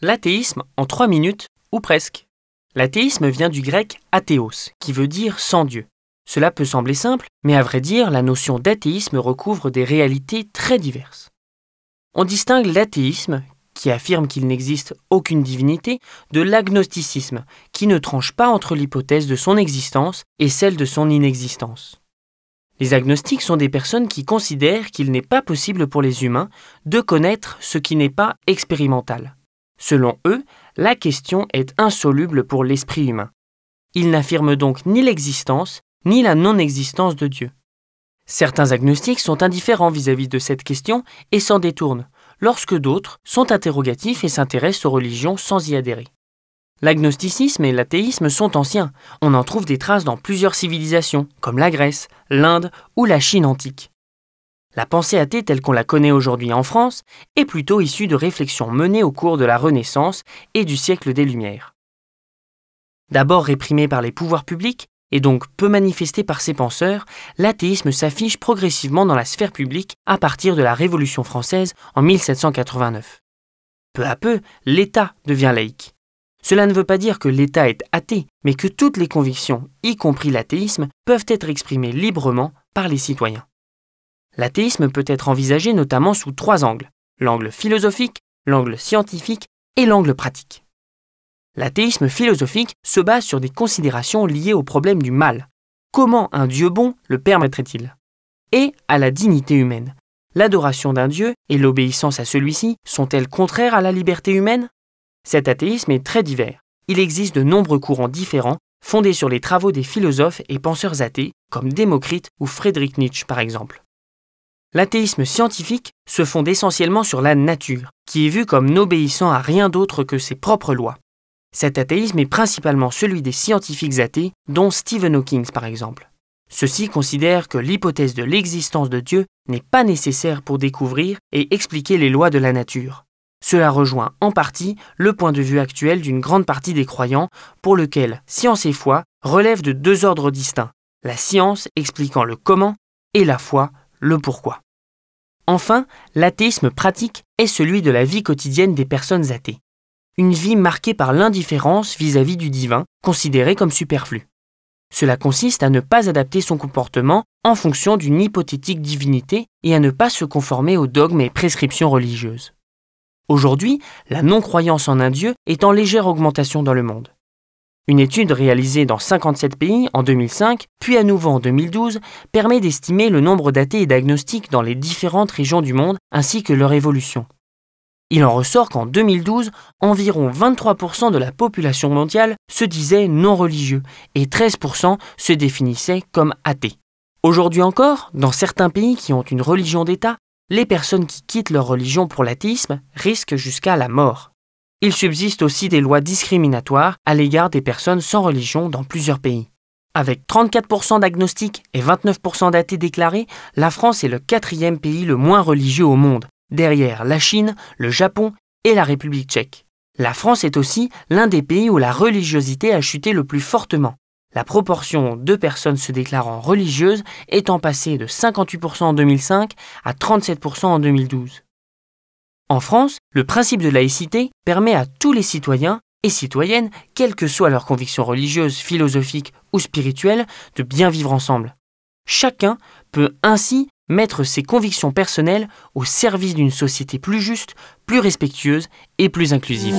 L'athéisme en 3 minutes, ou presque. L'athéisme vient du grec athéos, qui veut dire sans Dieu. Cela peut sembler simple, mais à vrai dire, la notion d'athéisme recouvre des réalités très diverses. On distingue l'athéisme, qui affirme qu'il n'existe aucune divinité, de l'agnosticisme, qui ne tranche pas entre l'hypothèse de son existence et celle de son inexistence. Les agnostiques sont des personnes qui considèrent qu'il n'est pas possible pour les humains de connaître ce qui n'est pas expérimental. Selon eux, la question est insoluble pour l'esprit humain. Ils n'affirment donc ni l'existence, ni la non-existence de Dieu. Certains agnostiques sont indifférents vis-à-vis de cette question et s'en détournent, lorsque d'autres sont interrogatifs et s'intéressent aux religions sans y adhérer. L'agnosticisme et l'athéisme sont anciens. On en trouve des traces dans plusieurs civilisations, comme la Grèce, l'Inde ou la Chine antique. La pensée athée telle qu'on la connaît aujourd'hui en France est plutôt issue de réflexions menées au cours de la Renaissance et du siècle des Lumières. D'abord réprimée par les pouvoirs publics, et donc peu manifestée par ses penseurs, l'athéisme s'affiche progressivement dans la sphère publique à partir de la Révolution française en 1789. Peu à peu, l'État devient laïque. Cela ne veut pas dire que l'État est athée, mais que toutes les convictions, y compris l'athéisme, peuvent être exprimées librement par les citoyens. L'athéisme peut être envisagé notamment sous 3 angles, l'angle philosophique, l'angle scientifique et l'angle pratique. L'athéisme philosophique se base sur des considérations liées au problème du mal. Comment un Dieu bon le permettrait-il? Et à la dignité humaine. L'adoration d'un Dieu et l'obéissance à celui-ci sont-elles contraires à la liberté humaine? Cet athéisme est très divers. Il existe de nombreux courants différents, fondés sur les travaux des philosophes et penseurs athées, comme Démocrite ou Friedrich Nietzsche par exemple. L'athéisme scientifique se fonde essentiellement sur la nature, qui est vue comme n'obéissant à rien d'autre que ses propres lois. Cet athéisme est principalement celui des scientifiques athées, dont Stephen Hawking par exemple. Ceux-ci considèrent que l'hypothèse de l'existence de Dieu n'est pas nécessaire pour découvrir et expliquer les lois de la nature. Cela rejoint en partie le point de vue actuel d'une grande partie des croyants, pour lequel science et foi relèvent de 2 ordres distincts, la science expliquant le comment et la foi le pourquoi. Enfin, l'athéisme pratique est celui de la vie quotidienne des personnes athées. Une vie marquée par l'indifférence vis-à-vis du divin, considéré comme superflu. Cela consiste à ne pas adapter son comportement en fonction d'une hypothétique divinité et à ne pas se conformer aux dogmes et prescriptions religieuses. Aujourd'hui, la non-croyance en un Dieu est en légère augmentation dans le monde. Une étude réalisée dans 57 pays en 2005, puis à nouveau en 2012, permet d'estimer le nombre d'athées et d'agnostiques dans les différentes régions du monde ainsi que leur évolution. Il en ressort qu'en 2012, environ 23% de la population mondiale se disait non religieux et 13% se définissaient comme athées. Aujourd'hui encore, dans certains pays qui ont une religion d'État, les personnes qui quittent leur religion pour l'athéisme risquent jusqu'à la mort. Il subsiste aussi des lois discriminatoires à l'égard des personnes sans religion dans plusieurs pays. Avec 34% d'agnostiques et 29% d'athées déclarés, la France est le 4e pays le moins religieux au monde, derrière la Chine, le Japon et la République tchèque. La France est aussi l'un des pays où la religiosité a chuté le plus fortement. La proportion de personnes se déclarant religieuses étant passée de 58% en 2005 à 37% en 2012. En France, le principe de laïcité permet à tous les citoyens et citoyennes, quelles que soient leurs convictions religieuses, philosophiques ou spirituelles, de bien vivre ensemble. Chacun peut ainsi mettre ses convictions personnelles au service d'une société plus juste, plus respectueuse et plus inclusive.